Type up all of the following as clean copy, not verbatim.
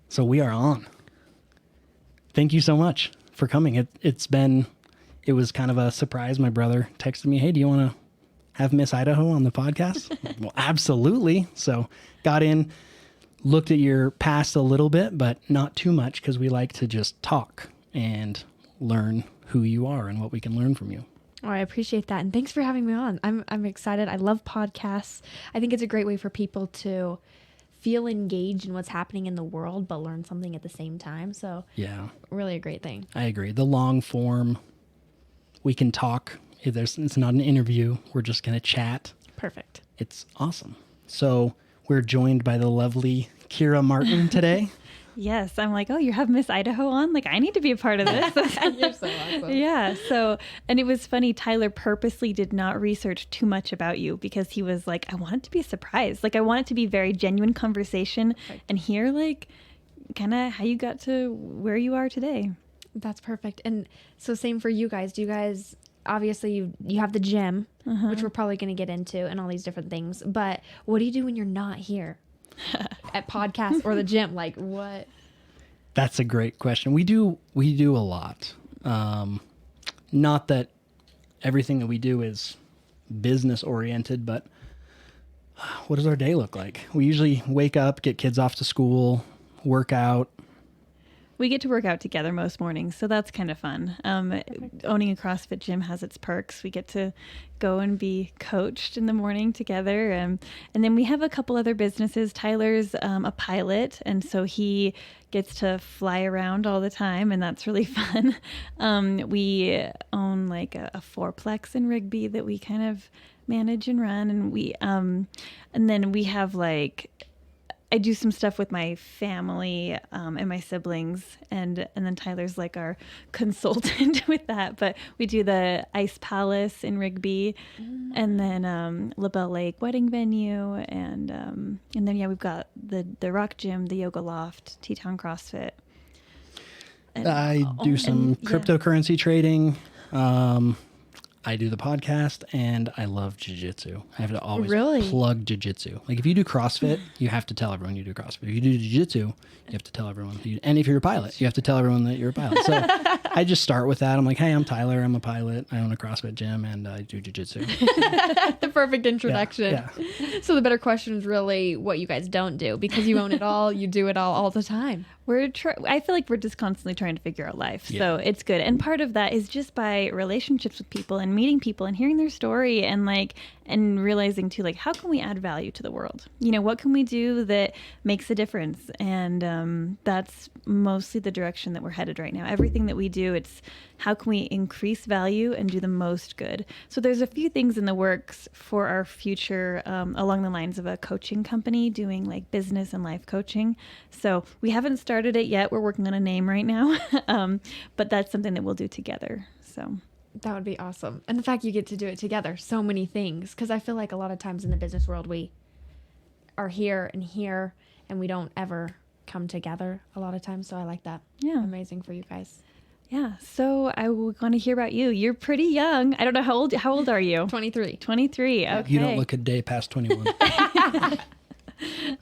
So we are on. Thank you so much for coming. It was kind of a surprise. My brother texted me, hey, do you want to have Miss Idaho on the podcast? Well, absolutely. So got in, looked at your past a little bit, but not too much because we like to just talk and learn who you are and what we can learn from you. Oh, I appreciate that. And thanks for having me on. I'm excited. I love podcasts. I think it's a great way for people to feel engaged in what's happening in the world, but learn something at the same time. So yeah, really a great thing. I agree. The long form, we can talk. It's not an interview. We're just going to chat. Perfect. It's awesome. So we're joined by the lovely Kira Martin today. Yes, I'm like, oh, you have Miss Idaho on? Like, I need to be a part of this. You're so awesome. Yeah. So, and it was funny. Tyler purposely did not research too much about you because he was like, I want it to be a surprise. Like, I want it to be very genuine conversation and hear like kind of how you got to where you are today. That's perfect. And so same for you guys. Do you guys, obviously you have the gym, which we're probably going to get into and all these different things, but what do you do when you're not here? At podcasts or the gym, like what? That's a great question. We do a lot. Not that everything that we do is business oriented, but what does our day look like? We usually wake up, get kids off to school, work out. We get to work out together most mornings, so that's kind of fun. Owning a CrossFit gym has its perks. We get to go and be coached in the morning together. And then we have a couple other businesses. Tyler's a pilot, and so he gets to fly around all the time, and that's really fun. We own like a fourplex in Rigby that we kind of manage and run. And then we have like... I do some stuff with my family and my siblings, and then Tyler's like our consultant with that. But we do the Ice Palace in Rigby, and then LaBelle Lake wedding venue, and then we've got the Rock Gym, the Yoga Loft, T-Town CrossFit. And, I do some cryptocurrency trading. I do the podcast, and I love jiu-jitsu. I have to always plug jiu-jitsu. Like if you do CrossFit, you have to tell everyone you do CrossFit. If you do jiu-jitsu, you have to tell everyone. And if you're a pilot, you have to tell everyone that you're a pilot. So I just start with that. I'm like, hey, I'm Tyler. I'm a pilot. I own a CrossFit gym, and I do jiu-jitsu. The perfect introduction. Yeah. So the better question is really what you guys don't do, because you own it all. You do it all the time. I feel like we're just constantly trying to figure out life. So it's good. And part of that is just by relationships with people and meeting people and hearing their story and realizing too, like, how can we add value to the world? You know, what can we do that makes a difference? And that's mostly the direction that we're headed right now. Everything that we do, it's how can we increase value and do the most good? So there's a few things in the works for our future along the lines of a coaching company doing like business and life coaching. So we haven't started it yet. We're working on a name right now, but that's something that we'll do together. So that would be awesome. And the fact you get to do it together, so many things, because I feel like a lot of times in the business world, we are here, and we don't ever come together a lot of times. So I like that. Yeah. Amazing for you guys. Yeah. So I want to hear about you. You're pretty young. I don't know how old are you? 23. 23. Okay. You don't look a day past 21.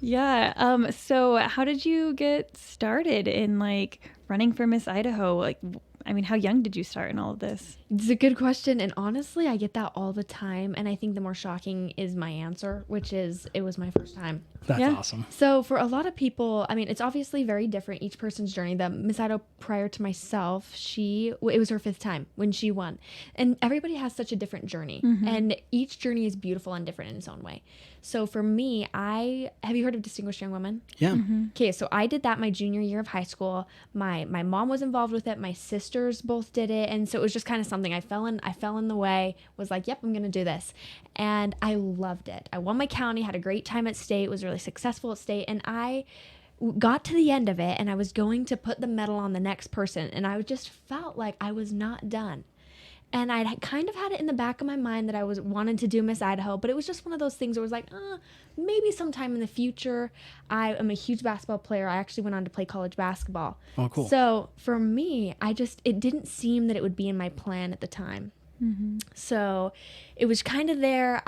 Yeah. So how did you get started in like running for Miss Idaho? Like, I mean, how young did you start in all of this? It's a good question. And honestly, I get that all the time. And I think the more shocking is my answer, which is it was my first time. That's awesome. So for a lot of people, I mean, it's obviously very different, each person's journey. The Miss Idaho prior to myself, it was her 5th time when she won. And everybody has such a different journey. Mm-hmm. And each journey is beautiful and different in its own way. So for me, have you heard of Distinguished Young Women? Yeah. Mm-hmm. Okay, so I did that my junior year of high school. My mom was involved with it. My sisters both did it. And so it was just kind of something I fell in the way, was like, yep, I'm going to do this. And I loved it. I won my county, had a great time at state, was really successful at state. And I got to the end of it, and I was going to put the medal on the next person. And I just felt like I was not done. And I kind of had it in the back of my mind that I wanted to do Miss Idaho, but it was just one of those things where it was like, maybe sometime in the future. I am a huge basketball player. I actually went on to play college basketball. Oh, cool. So for me, it didn't seem that it would be in my plan at the time. So it was kind of there.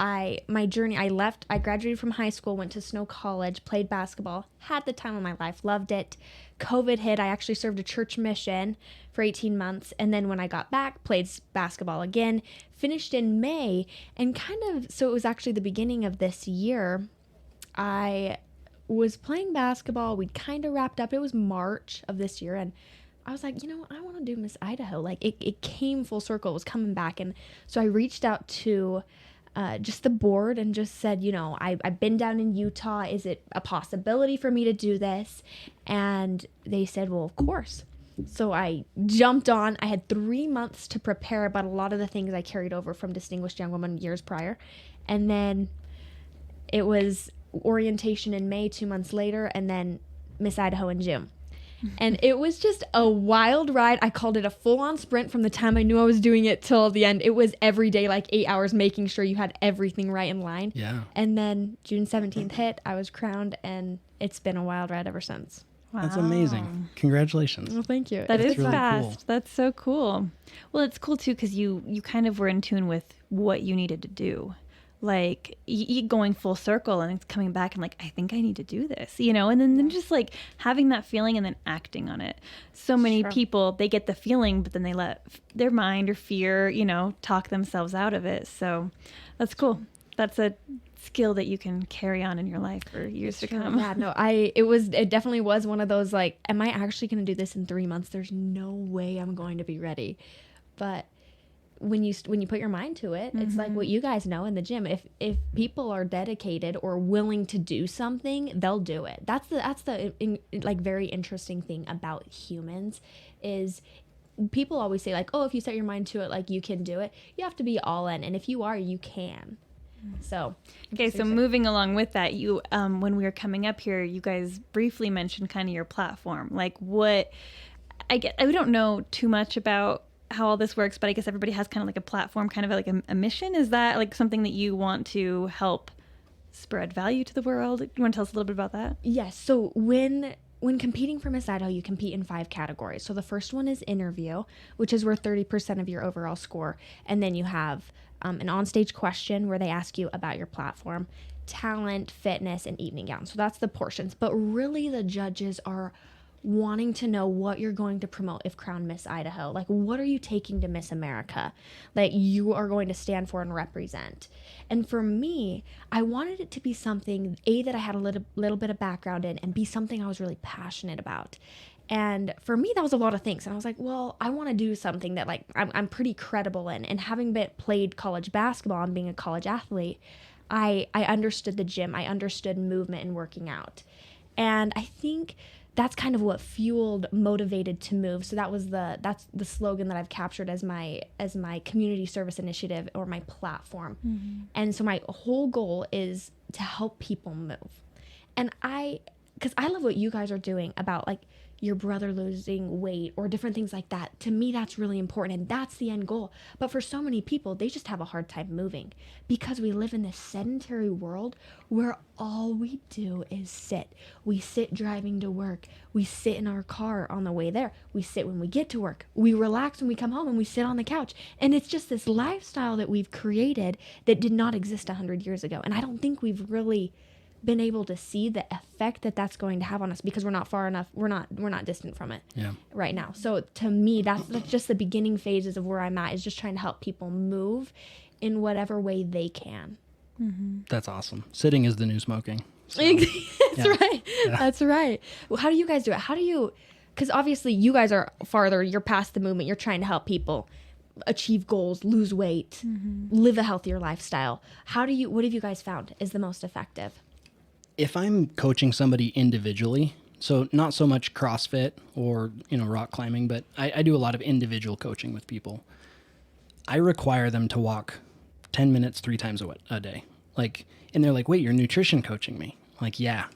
My journey, I graduated from high school, went to Snow College, played basketball, had the time of my life, loved it. COVID hit. I actually served a church mission for 18 months. And then when I got back, played basketball again, finished in May. And so it was actually the beginning of this year. I was playing basketball. We'd kind of wrapped up. It was March of this year. And I was like, I want to do Miss Idaho. Like it came full circle. It was coming back. And so I reached out to just the board and just said, I've been down in Utah. Is it a possibility for me to do this? And they said, well, of course. So I jumped on. I had 3 months to prepare about a lot of the things I carried over from Distinguished Young Woman years prior. And then it was orientation in May, 2 months later, and then Miss Idaho in June. And it was just a wild ride. I called it a full-on sprint from the time I knew I was doing it till the end. It was every day, like 8 hours, making sure you had everything right in line. Yeah. And then June 17th hit, I was crowned, and it's been a wild ride ever since. Wow. That's amazing. Congratulations. Well, thank you. That is really fast. cool. That's so cool. Well, it's cool too because you kind of were in tune with what you needed to do. Like going full circle and it's coming back and like, I think I need to do this, and then just like having that feeling and then acting on it. So many people, they get the feeling, but then they let their mind or fear, talk themselves out of it. So that's cool. That's a skill that you can carry on in your life for years to come. Yeah, no, it definitely was one of those, like, am I actually going to do this in 3 months? There's no way I'm going to be ready. But when you put your mind to it, it's like what you guys know in the gym. If people are dedicated or willing to do something, they'll do it. That's the like very interesting thing about humans is people always say like, oh, if you set your mind to it, like you can do it. You have to be all in, and if you are, you can. So okay, so moving along with that, you when we were coming up here, you guys briefly mentioned kind of your platform. Like what I don't know too much about how all this works, but I guess everybody has kind of like a platform, kind of like a mission. Is that like something that you want to help spread value to the world? You want to tell us a little bit about that? Yes. So when competing for Miss Idaho, you compete in 5 categories. So the first one is interview, which is worth 30% of your overall score. And then you have an onstage question where they ask you about your platform, talent, fitness, and evening gown. So that's the portions. But really the judges are wanting to know what you're going to promote if crowned Miss Idaho. Like, what are you taking to Miss America that you are going to stand for and represent? And for me, I wanted it to be something, A, that I had a little bit of background in, and B, something I was really passionate about. And for me, that was a lot of things. And I was like, well, I want to do something that like I'm pretty credible in. And having played college basketball and being a college athlete, I understood the gym. I understood movement and working out. And I think that's kind of what motivated to move. So that's the slogan that I've captured as my community service initiative or my platform. And so my whole goal is to help people move. And because I love what you guys are doing about like your brother losing weight or different things like that. To me, that's really important, and that's the end goal. But for so many people, they just have a hard time moving because we live in this sedentary world where all we do is sit. We sit driving to work. We sit in our car on the way there. We sit when we get to work. We relax when we come home and we sit on the couch. And it's just this lifestyle that we've created that did not exist 100 years ago. And I don't think we've really been able to see the effect that that's going to have on us because we're not far enough. We're not distant from it right now. So to me, that's just the beginning phases of where I'm at, is just trying to help people move in whatever way they can. That's awesome. Sitting is the new smoking. So, Right. Yeah. That's right. Well, how do you guys do it? Because obviously you guys are farther, you're past the movement. You're trying to help people achieve goals, lose weight, live a healthier lifestyle. What have you guys found is the most effective? If I'm coaching somebody individually, so not so much CrossFit or, rock climbing, but I do a lot of individual coaching with people. I require them to walk 10 minutes 3 times a day. And they're like, wait, you're nutrition coaching me. I'm like, yeah.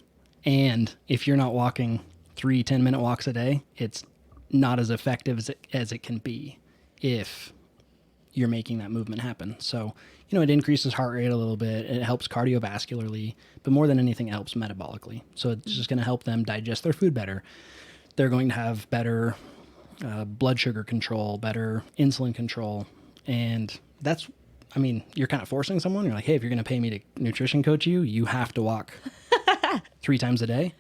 And if you're not walking 3 10-minute walks a day, it's not as effective as it can be if you're making that movement happen. So, it increases heart rate a little bit. It helps cardiovascularly, but more than anything, it helps metabolically. So it's just going to help them digest their food better. They're going to have better blood sugar control, better insulin control, and I mean, you're kind of forcing someone. You're like, hey, if you're going to pay me to nutrition coach you, you have to walk 3 times a day.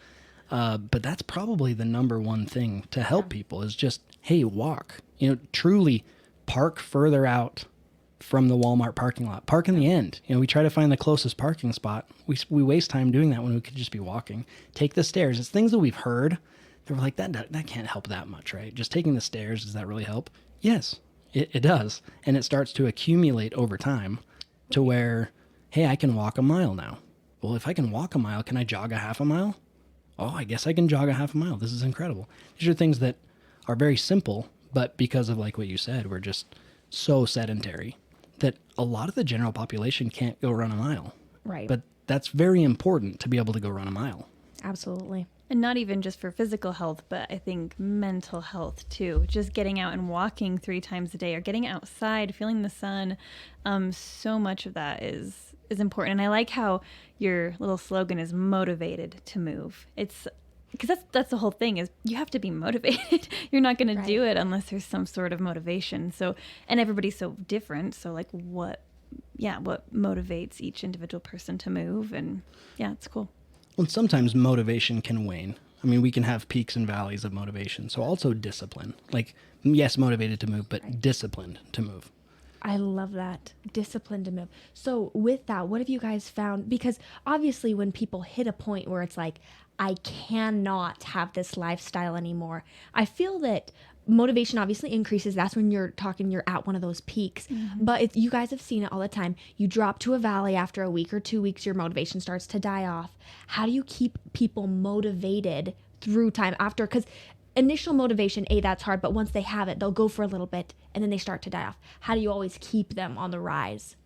But that's probably the number one thing to help people is just, hey, walk. Truly park further out from the Walmart parking lot. Park in the end. We try to find the closest parking spot. We waste time doing that when we could just be walking. Take the stairs. It's things that we've heard that we're like, that can't help that much, right? Just taking the stairs, does that really help? Yes, it does. And it starts to accumulate over time to where, hey, I can walk a mile now. Well, if I can walk a mile, can I jog a half a mile? Oh, I guess I can jog a half a mile. This is incredible. These are things that are very simple, but because of like what you said, we're just so sedentary that a lot of the general population can't go run a mile. Right. But that's very important to be able to go run a mile. Absolutely. And not even just for physical health, but I think mental health too. Just getting out and walking 3 times a day or getting outside, feeling the sun. So much of that is important. And I like how your little slogan is motivated to move. It's because that's the whole thing is you have to be motivated. You're not going to do it unless there's some sort of motivation. So, and everybody's so different. So like what motivates each individual person to move? And yeah, it's cool. Well, sometimes motivation can wane. I mean, we can have peaks and valleys of motivation. So also discipline. Like, yes, motivated to move, but disciplined to move. I love that. Discipline to move. So with that, what have you guys found? Because obviously when people hit a point where it's like, I cannot have this lifestyle anymore, I feel that motivation obviously increases. That's when you're at one of those peaks. Mm-hmm. But if you guys have seen it all the time, you drop to a valley after a week or 2 weeks, your motivation starts to die off. How do you keep people motivated through time after? Because initial motivation, that's hard, but once they have it, they'll go for a little bit and then they start to die off. How do you always keep them on the rise?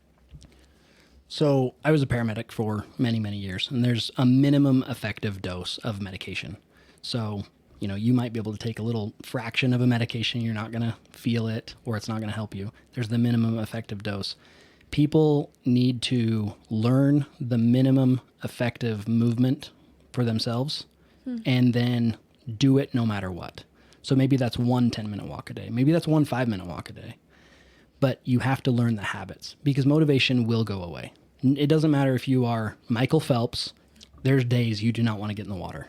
So I was a paramedic for many, many years, and there's a minimum effective dose of medication. So, you might be able to take a little fraction of a medication. You're not going to feel it or it's not going to help you. There's the minimum effective dose. People need to learn the minimum effective movement for themselves and then do it no matter what. So maybe that's 1 10-minute walk a day. Maybe that's 1 5-minute walk a day. But you have to learn the habits because motivation will go away. It doesn't matter if you are Michael Phelps. There's days you do not want to get in the water.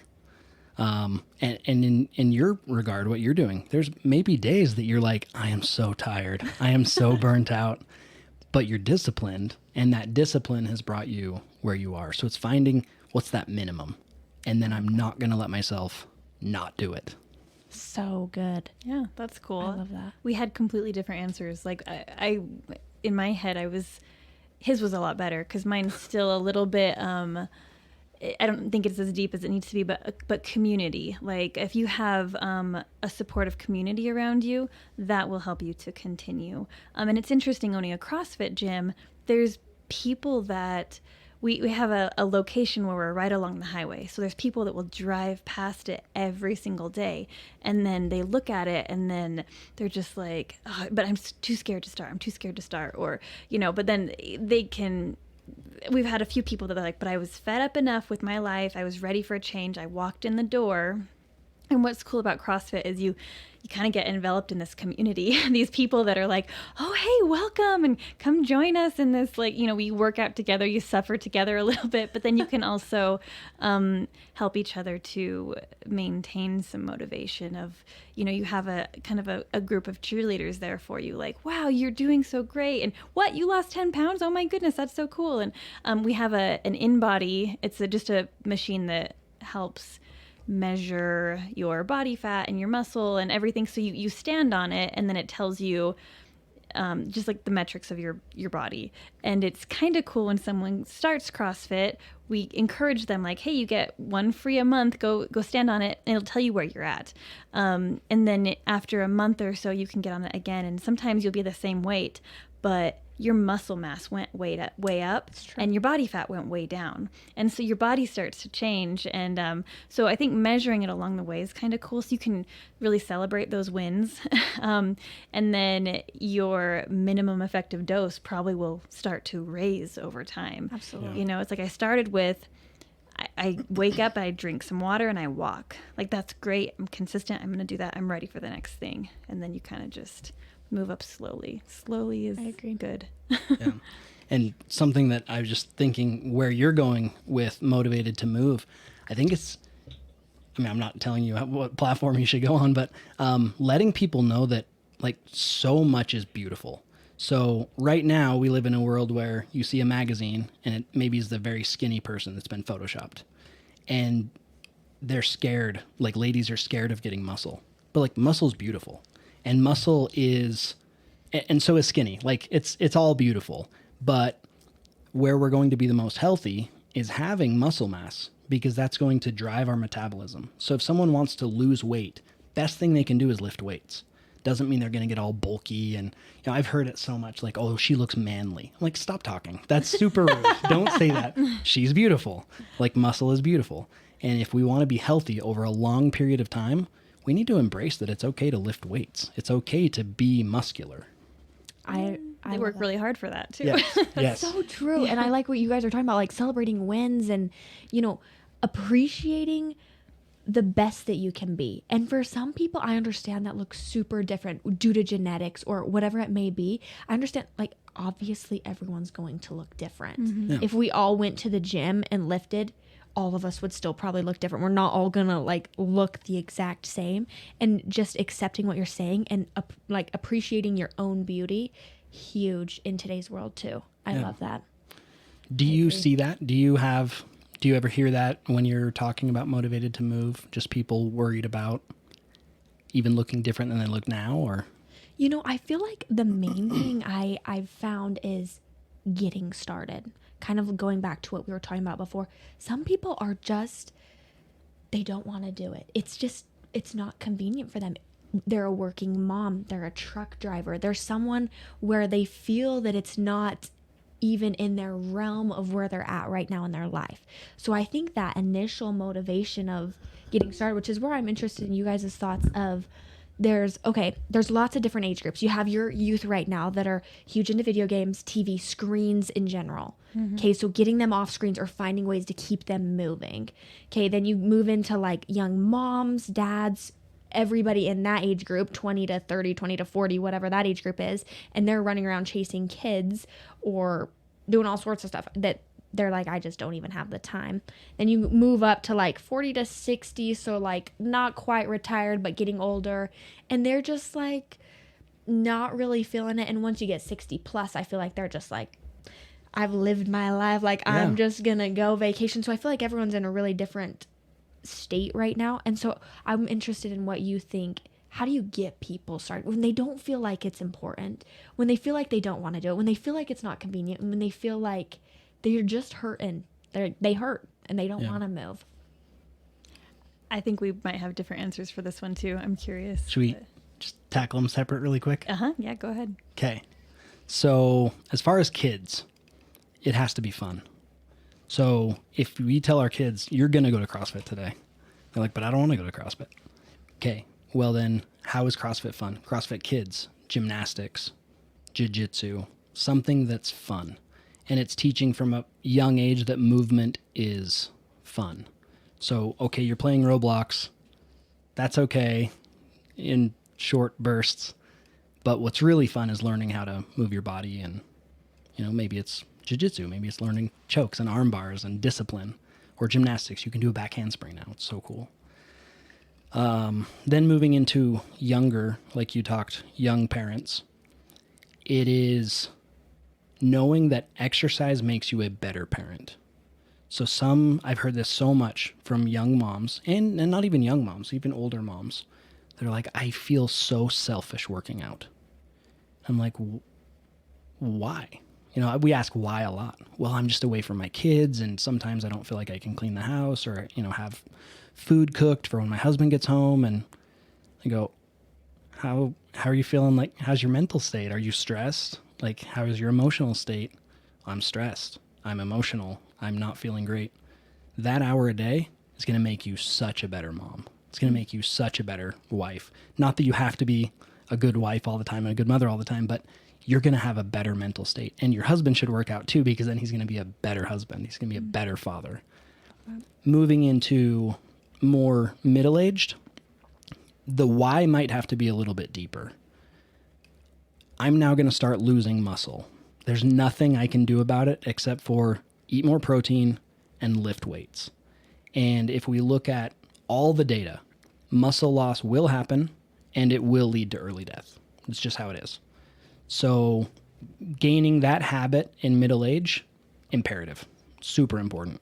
And in your regard, what you're doing, there's maybe days that you're like, I am so tired. I am so burnt out. But you're disciplined, and that discipline has brought you where you are. So it's finding what's that minimum. And then I'm not going to let myself not do it. So good. Yeah, that's cool. I love that. We had completely different answers. Like I in my head, his was a lot better because mine's still a little bit, I don't think it's as deep as it needs to be, but community. Like if you have a supportive community around you, that will help you to continue. And it's interesting owning a CrossFit gym. There's people that we have a location where we're right along the highway. So there's people that will drive past it every single day. And then they look at it and then they're just like, oh, but I'm too scared to start. I'm too scared to start. Or, but then we've had a few people that are like, but I was fed up enough with my life. I was ready for a change. I walked in the door. And what's cool about CrossFit is you kind of get enveloped in this community, these people that are like, oh, hey, welcome and come join us in this, like, we work out together, you suffer together a little bit, but then you can also help each other to maintain some motivation of, you have a kind of a group of cheerleaders there for you, like, wow, you're doing so great. And what, you lost 10 pounds? Oh my goodness, that's so cool. And we have an InBody. It's just a machine that helps measure your body fat and your muscle and everything. So you stand on it and then it tells you just like the metrics of your body. And it's kind of cool when someone starts CrossFit, we encourage them like, hey, you get 1 free a month, go stand on it and it'll tell you where you're at. And then after a month or so, you can get on it again. And sometimes you'll be the same weight, but your muscle mass went way up and your body fat went way down. And so your body starts to change. And so I think measuring it along the way is kind of cool. So you can really celebrate those wins. And then your minimum effective dose probably will start to raise over time. Absolutely. It's like I started with, I wake up, I drink some water and I walk. Like, that's great. I'm consistent. I'm going to do that. I'm ready for the next thing. And then you kind of just move up slowly. Slowly is I agree. good. Yeah. And something that I was just thinking where you're going with motivated to move, I think I'm not telling you what platform you should go on, but letting people know that like so much is beautiful. So right now we live in a world where you see a magazine and it maybe is the very skinny person that's been photoshopped, and they're scared. Like ladies are scared of getting muscle, but like muscle's beautiful, and muscle is, and so is skinny. Like it's all beautiful, but where we're going to be the most healthy is having muscle mass, because that's going to drive our metabolism. So if someone wants to lose weight, best thing they can do is lift weights. Doesn't mean they're going to get all bulky. And I've heard it so much, like, oh, she looks manly. I'm like, stop talking. That's super rude. Don't say that. She's beautiful. Like, muscle is beautiful. And if we want to be healthy over a long period of time, we need to embrace that it's okay to lift weights. It's okay to be muscular. I They work really hard for that too. Yes. Yes. So true. And I like what you guys are talking about, like celebrating wins and, appreciating the best that you can be. And for some people, I understand that looks super different due to genetics or whatever it may be. I understand, like, obviously everyone's going to look different. Mm-hmm. Yeah. If we all went to the gym and lifted, all of us would still probably look different. We're not all gonna like look the exact same. And just accepting what you're saying and like appreciating your own beauty, huge in today's world too. I Yeah. love that. Do you see that? Do you ever hear that when you're talking about motivated to move? Just people worried about even looking different than they look now, or? I feel like the main thing I've found is getting started. Kind of going back to what we were talking about before. Some people are just, they don't want to do it. It's not convenient for them. They're a working mom. They're a truck driver. They're someone where they feel that it's not even in their realm of where they're at right now in their life. So I think that initial motivation of getting started, which is where I'm interested in you guys' thoughts of, there's lots of different age groups. You have your youth right now that are huge into video games, TV, screens in general. Okay, so getting them off screens or finding ways to keep them moving. Okay, then you move into like young moms, dads, everybody in that age group, 20 to 30, 20 to 40, whatever that age group is, and they're running around chasing kids or doing all sorts of stuff that they're like, I just don't even have the time. Then you move up to like 40 to 60, so like not quite retired, but getting older, and they're just like not really feeling it. And once you get 60 plus, I feel like they're just like, I've lived my life, like I'm just gonna go vacation. So I feel like everyone's in a really different state right now. And so I'm interested in what you think. How do you get people started when they don't feel like it's important, when they feel like they don't want to do it, when they feel like it's not convenient, and when they feel like they're just hurting, they hurt and they don't want to move? I think we might have different answers for this one too. I'm curious. Should we just tackle them separate really quick? Yeah, go ahead. Okay. So as far as kids, it has to be fun. So if we tell our kids, you're going to go to CrossFit today, they're like, but I don't want to go to CrossFit. Okay. Well then, how is CrossFit fun? CrossFit Kids, gymnastics, jiu-jitsu, something that's fun. And it's teaching from a young age that movement is fun. So, okay, you're playing Roblox. That's okay in short bursts. But what's really fun is learning how to move your body, and, maybe it's jiu-jitsu. Maybe it's learning chokes and arm bars and discipline. Or gymnastics. You can do a back handspring now. It's so cool. Then moving into younger, like you talked, young parents, it is knowing that exercise makes you a better parent. So I've heard this so much from young moms, and not even young moms, even older moms. They're like, I feel so selfish working out. I'm like, why? We ask why a lot. Well, I'm just away from my kids, and sometimes I don't feel like I can clean the house or, have food cooked for when my husband gets home. And I go, how are you feeling? Like, how's your mental state? Are you stressed? Like, how is your emotional state? I'm stressed. I'm emotional. I'm not feeling great. That hour a day is going to make you such a better mom. It's going to make you such a better wife. Not that you have to be a good wife all the time and a good mother all the time, but you're going to have a better mental state. And your husband should work out too, because then he's going to be a better husband. He's going to be a better father. Moving into more middle-aged, the why might have to be a little bit deeper. I'm now going to start losing muscle. There's nothing I can do about it except for eat more protein and lift weights. And if we look at all the data, muscle loss will happen and it will lead to early death. It's just how it is. So gaining that habit in middle age, imperative, super important.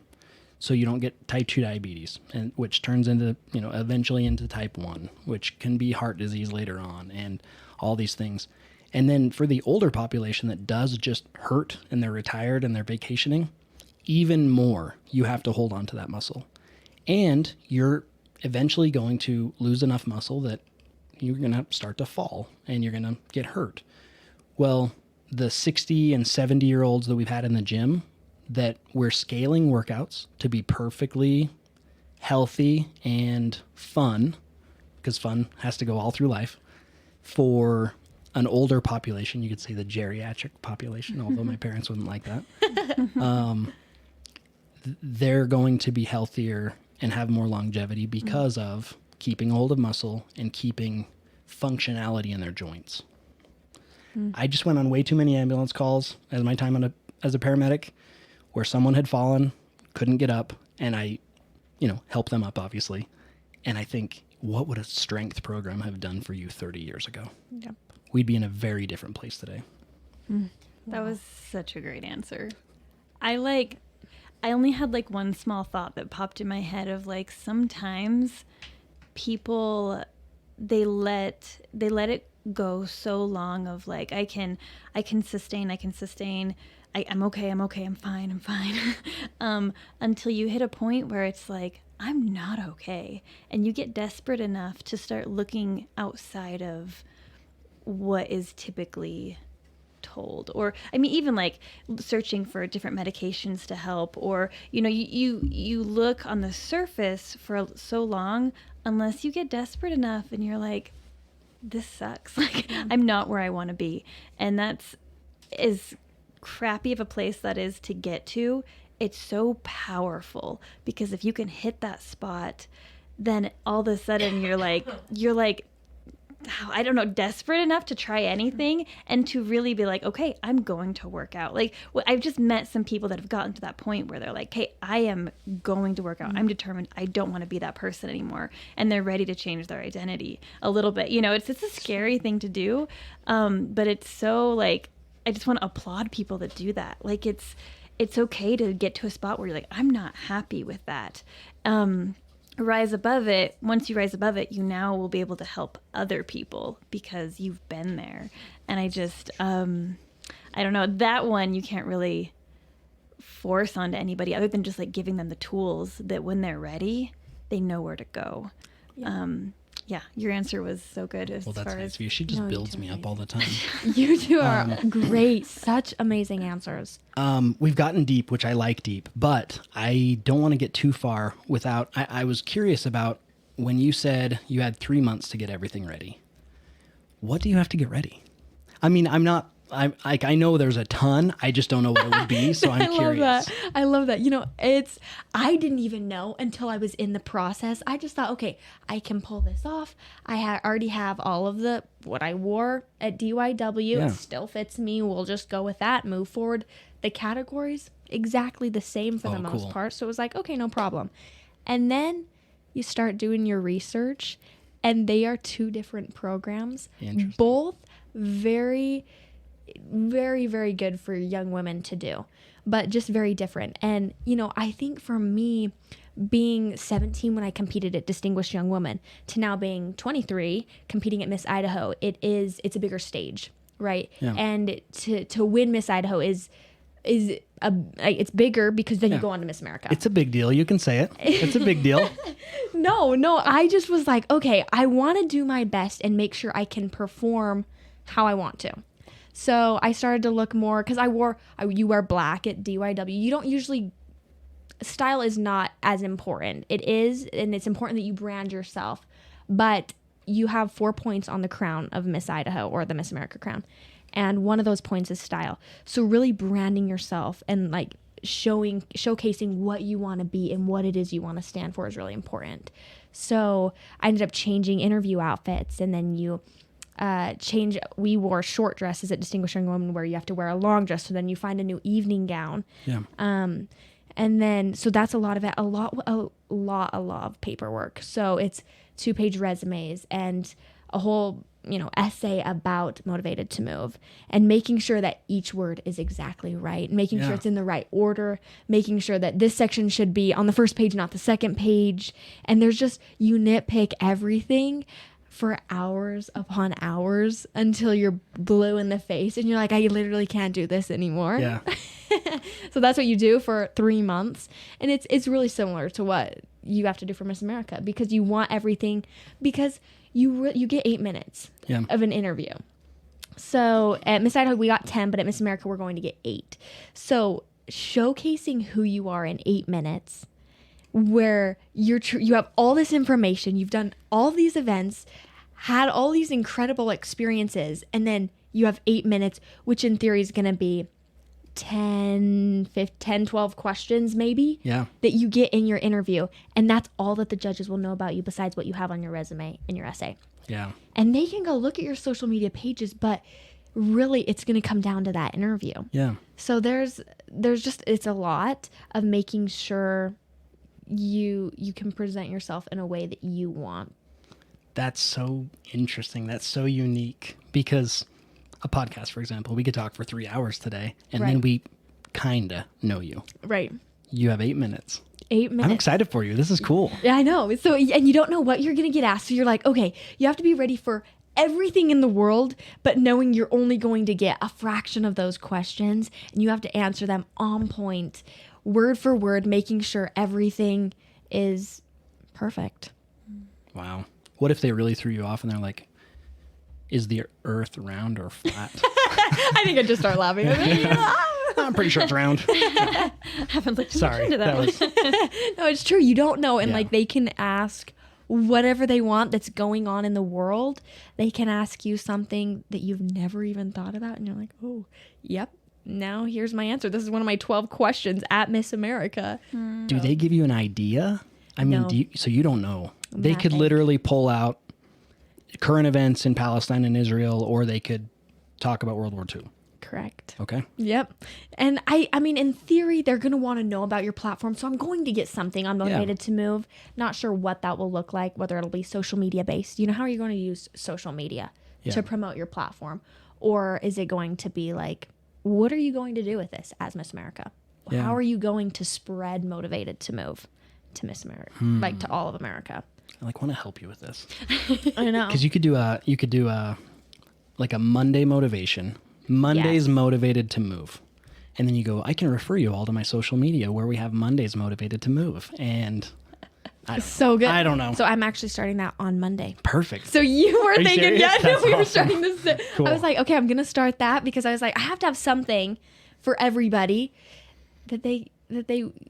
So you don't get type 2 diabetes, and which turns into, eventually into type 1, which can be heart disease later on, and all these things. And then for the older population that does just hurt and they're retired and they're vacationing, even more, you have to hold on to that muscle. And you're eventually going to lose enough muscle that you're going to start to fall and you're going to get hurt. Well, the 60 and 70-year-olds that we've had in the gym that we're scaling workouts to be perfectly healthy and fun, because fun has to go all through life, for an older population, you could say the geriatric population, although my parents wouldn't like that, they're going to be healthier and have more longevity because of keeping hold of muscle and keeping functionality in their joints. I just went on way too many ambulance calls as my time as a paramedic where someone had fallen, couldn't get up, and I, helped them up, obviously. And I think, what would a strength program have done for you 30 years ago? Yep. We'd be in a very different place today. That was such a great answer. I only had one small thought that popped in my head of sometimes people, they let it go so long of I can sustain, I'm okay, I'm fine. Until you hit a point where it's I'm not okay. And you get desperate enough to start looking outside of what is typically told. Or, even searching for different medications to help. Or, you look on the surface for so long unless you get desperate enough and you're this sucks. I'm not where I want to be. And that's as crappy of a place that is to get to. It's so powerful because if you can hit that spot, then all of a sudden you're I don't know, desperate enough to try anything and to really be okay, I'm going to work out. I've just met some people that have gotten to that point where they're hey, I am going to work out. I'm determined. I don't want to be that person anymore. And they're ready to change their identity a little bit. It's a scary thing to do. But it's so I just want to applaud people that do that. It's okay to get to a spot where you're I'm not happy with that. Rise above it. Once you rise above it, you now will be able to help other people because you've been there. And I just, I don't know, that one you can't really force onto anybody other than just giving them the tools that when they're ready, they know where to go. Yeah, your answer was so good. Well, that's nice of you. She just builds me up all the time. You two are great. Such amazing answers. We've gotten deep, which I like deep, but I don't want to get too far without... I was curious about when you said you had 3 months to get everything ready. What do you have to get ready? I know there's a ton. I just don't know what it would be, so I'm curious. I love that. I didn't even know until I was in the process. I just thought, okay, I can pull this off. I already have all of what I wore at DYW. Yeah. It still fits me. We'll just go with that, move forward. The categories, exactly the same for the most part. So it was okay, no problem. And then you start doing your research, and they are two different programs. Both very... very, very good for young women to do, but just very different. And, I think for me, being 17 when I competed at Distinguished Young Woman to now being 23 competing at Miss Idaho, it's a bigger stage, right? Yeah. And to win Miss Idaho it's bigger because then you go on to Miss America. It's a big deal. You can say it. It's a big deal. No, I just was okay, I want to do my best and make sure I can perform how I want to. So I started to look more, because you wear black at DYW. You don't usually, style is not as important. It is, and it's important that you brand yourself. But you have 4 points on the crown of Miss Idaho or the Miss America crown. And one of those points is style. So really branding yourself and showcasing what you want to be and what it is you want to stand for is really important. So I ended up changing interview outfits, and then you change. We wore short dresses at Distinguished Young Women where you have to wear a long dress. So then you find a new evening gown. Yeah. And then, so that's a lot of it, a lot of paperwork. So it's 2-page resumes and a whole, essay about Motivated to Move, and making sure that each word is exactly right, making sure it's in the right order, making sure that this section should be on the first page, not the second page. And there's just, you nitpick everything for hours upon hours until you're blue in the face and you're like, I literally can't do this anymore. Yeah. So that's what you do for 3 months. And it's really similar to what you have to do for Miss America, because you want everything, because you get 8 minutes of an interview. So at Miss Idaho, we got 10, but at Miss America, we're going to get 8. So showcasing who you are in 8 minutes, where you have all this information, you've done all these events, had all these incredible experiences, and then you have 8 minutes, which in theory is going to be 10, 12 questions maybe that you get in your interview. And that's all that the judges will know about you besides what you have on your resume in your essay. Yeah. And they can go look at your social media pages, but really it's going to come down to that interview. Yeah. So there's just, it's a lot of making sure you can present yourself in a way that you want. That's so interesting. That's so unique, because a podcast, for example, we could talk for 3 hours today, and then we kind of know you. Right. You have 8 minutes. 8 minutes. I'm excited for you. This is cool. Yeah, I know. So, and you don't know what you're going to get asked. So you're like, okay, you have to be ready for everything in the world, but knowing you're only going to get a fraction of those questions, and you have to answer them on point, word for word, making sure everything is perfect. Wow. What if they really threw you off and they're like, is the earth round or flat? I think I'd just start laughing. I'm pretty sure it's round. Haven't looked much into that one. No, it's true. You don't know. And like, they can ask whatever they want that's going on in the world. They can ask you something that you've never even thought about. And you're like, oh, yep. Now here's my answer. This is one of my 12 questions at Miss America. Do they give you an idea? I mean, No. so you don't know. They could Nothing. literally pull out current events in Palestine and Israel, or they could talk about World War II. Correct. Okay. Yep. And I mean, in theory, they're going to want to know about your platform. So I'm going to get something on Motivated to Move. Not sure what that will look like, whether it'll be social media based. How are you going to use social media to promote your platform? Or is it going to be like, what are you going to do with this as Miss America? Yeah. How are you going to spread Motivated to Move to Miss America, like to all of America? I want to help you with this. I know. Because you could do a like a Monday motivation. Monday's Motivated to Move. And then you go, I can refer you all to my social media where we have Mondays Motivated to Move. And so good. I don't know. So I'm actually starting that on Monday. Perfect. So you were thinking, serious? yeah, no, That's we were awesome. starting this. Cool. I was like, okay, I'm going to start that because I was like, I have to have something for everybody that they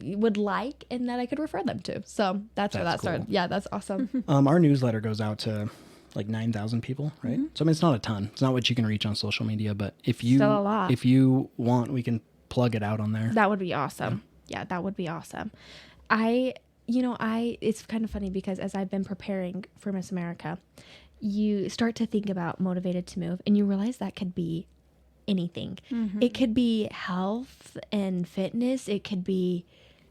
would like and that I could refer them to. So that's where that started. cool. Yeah, that's awesome. Our newsletter goes out to like 9,000 people, right? So I mean, it's not a ton. It's not what you can reach on social media, but if you Still a lot. if you want, we can plug it out on there. That would be awesome. Yeah, that would be awesome. It's kind of funny because as I've been preparing for Miss America, you start to think about Motivated to Move and you realize that could be anything. It could be health and fitness. It could be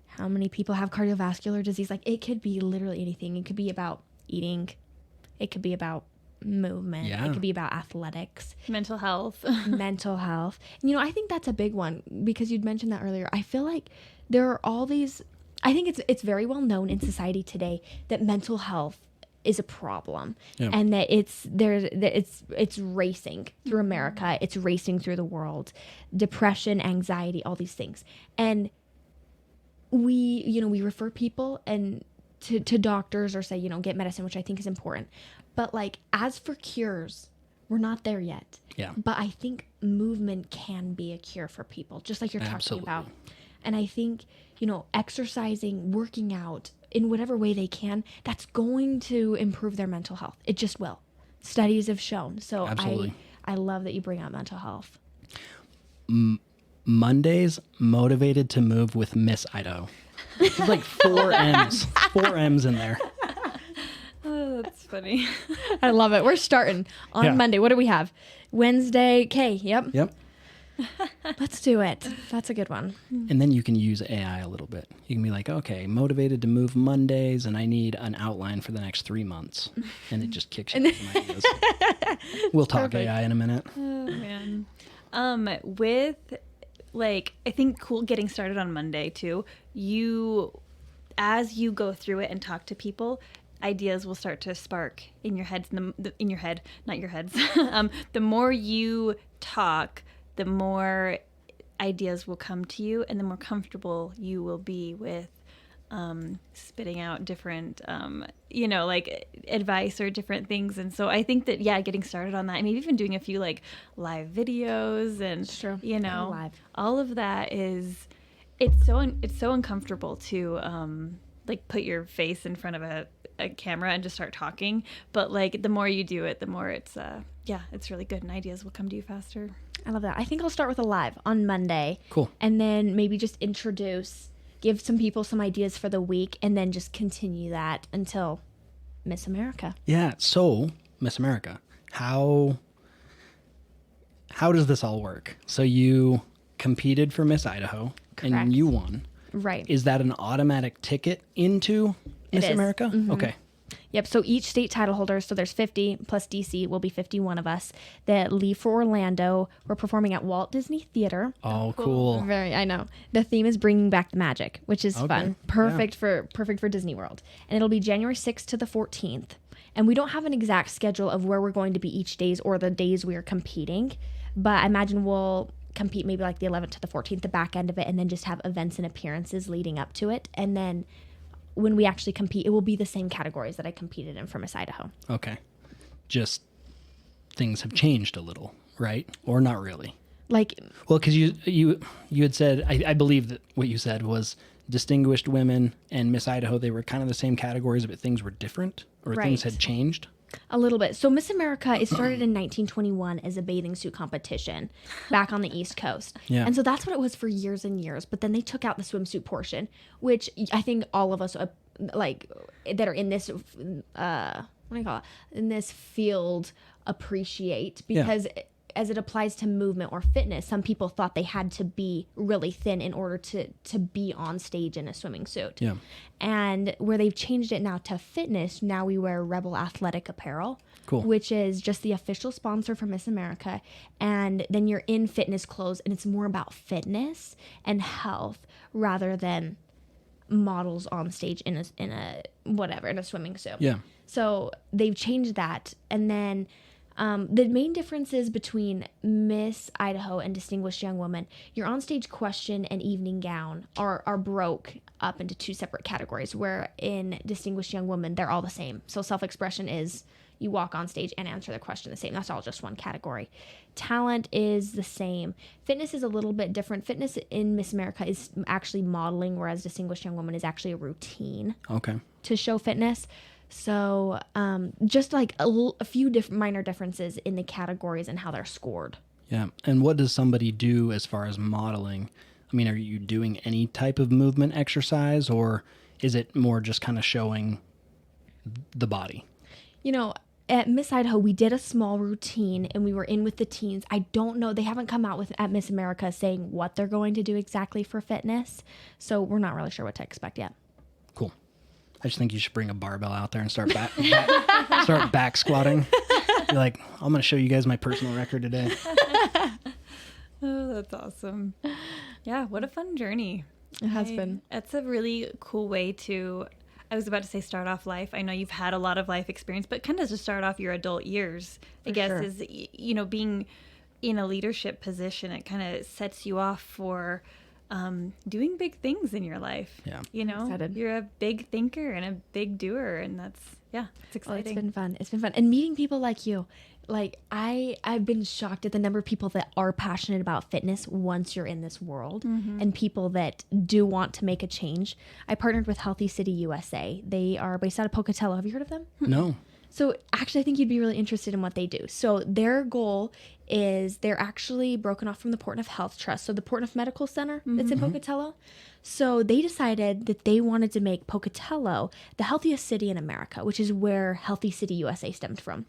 how many people have cardiovascular disease. Like, it could be literally anything. It could be about eating. It could be about movement. Yeah. It could be about athletics. Mental health. Mental health. I think that's a big one because you'd mentioned that earlier. I feel like there are all these, I think it's very well known in society today that mental health is a problem and that it's racing through America. It's racing through the world. Depression, anxiety, all these things. And we refer people and to doctors or say, get medicine, which I think is important. But like, as for cures, we're not there yet. Yeah. But I think movement can be a cure for people, just like you're talking about. And I think, exercising, working out in whatever way they can, that's going to improve their mental health. It just will. Studies have shown. So Absolutely. I love that you bring up mental health. Mondays Motivated to Move with Miss Idaho. There's like 4 M's. 4 M's in there. Oh, that's That's funny. I love it. We're starting on Monday. What do we have? Wednesday. Okay. Yep. Yep. Let's do it. That's a good one. And then you can use AI a little bit. You can be like, okay, motivated to move Mondays, and I need an outline for the next 3 months. And it just kicks you some ideas. We'll talk Perfect. AI in a minute. Oh, man. With, like, I think getting started on Monday, too, as you go through it and talk to people, ideas will start to spark in your heads, in your head, not your heads. The more you talk, the more ideas will come to you, and the more comfortable you will be with spitting out different, like advice or different things. And so I think that, getting started on that, and maybe even doing a few like live videos and, Sure. Live. all of that it's so uncomfortable to like put your face in front of a camera and just start talking. But like the more you do it, the more it's really good, and ideas will come to you faster. I love that. I think I'll start with a live on Monday. Cool. And then maybe just give some people some ideas for the week, and then just continue that until Miss America. Yeah. So, Miss America, how does this all work? So you competed for Miss Idaho, Correct. and you won. Right. Is that an automatic ticket into Miss is. America? Mhm. Okay. Yep. So each state title holder, so there's 50 plus DC will be 51 of us that leave for Orlando. We're performing at Walt Disney Theater. Oh, cool. I know. The theme is bringing back the magic, which is Okay. fun. Perfect for Disney World. And it'll be January 6th to the 14th. And we don't have an exact schedule of where we're going to be each days or the days we are competing, but I imagine we'll compete maybe like the 11th to the 14th, the back end of it, and then just have events and appearances leading up to it. And then when we actually compete, it will be the same categories that I competed in for Miss Idaho. Okay. Just things have changed a little, right? Or not really? Like, Well, because you had said, I believe that what you said was distinguished women and Miss Idaho, they were kind of the same categories, but things were different, or things Right. had changed. a little bit. So Miss America, it started in 1921 as a bathing suit competition back on the East Coast. Yeah. And so that's what it was for years and years. But then they took out the swimsuit portion, which I think all of us like that are in this, what do you call it? In this field appreciate, because as it applies to movement or fitness, some people thought they had to be really thin in order to be on stage in a swimming suit. Yeah. And where they've changed it now to fitness, now we wear Rebel Athletic Apparel, Cool. which is just the official sponsor for Miss America. And then you're in fitness clothes, and it's more about fitness and health rather than models on stage in a swimming suit. Yeah. So they've changed that. And then the main differences between Miss Idaho and Distinguished Young Woman, your onstage question and evening gown are broke up into two separate categories, where in Distinguished Young Woman, they're all the same. So self-expression is you walk on stage and answer the question the same. That's all just one category. Talent is the same. Fitness is a little bit different. Fitness in Miss America is actually modeling, whereas Distinguished Young Woman is actually a routine Okay. to show fitness. So just like a few minor differences in the categories and how they're scored. Yeah. And what does somebody do as far as modeling? I mean, are you doing any type of movement exercise, or is it more just kind of showing the body? You know, at Miss Idaho, we did a small routine and we were in with the teens. I don't know. They haven't come out with at Miss America saying what they're going to do exactly for fitness. So we're not really sure what to expect yet. Cool. I just think you should bring a barbell out there and start back squatting. Be like, I'm going to show you guys my personal record today. Oh, that's awesome. Yeah, what a fun journey. It has been. That's a really cool way to, I was about to say start off life. I know you've had a lot of life experience, but kind of to start off your adult years, I guess, sure. is, being in a leadership position, it kind of sets you off for doing big things in your life. Yeah. Excited. You're a big thinker and a big doer, and it's Well, exciting. it's been fun. It's been fun. And meeting people like you. Like, I've been shocked at the number of people that are passionate about fitness once you're in this world, and people that do want to make a change. I partnered with Healthy City USA. They are based out of Pocatello. Have you heard of them? No. So actually, I think you'd be really interested in what they do. So their goal is they're actually broken off from the Portneuf Health Trust. So the Portneuf Medical Center that's in Pocatello. So they decided that they wanted to make Pocatello the healthiest city in America, which is where Healthy City USA stemmed from.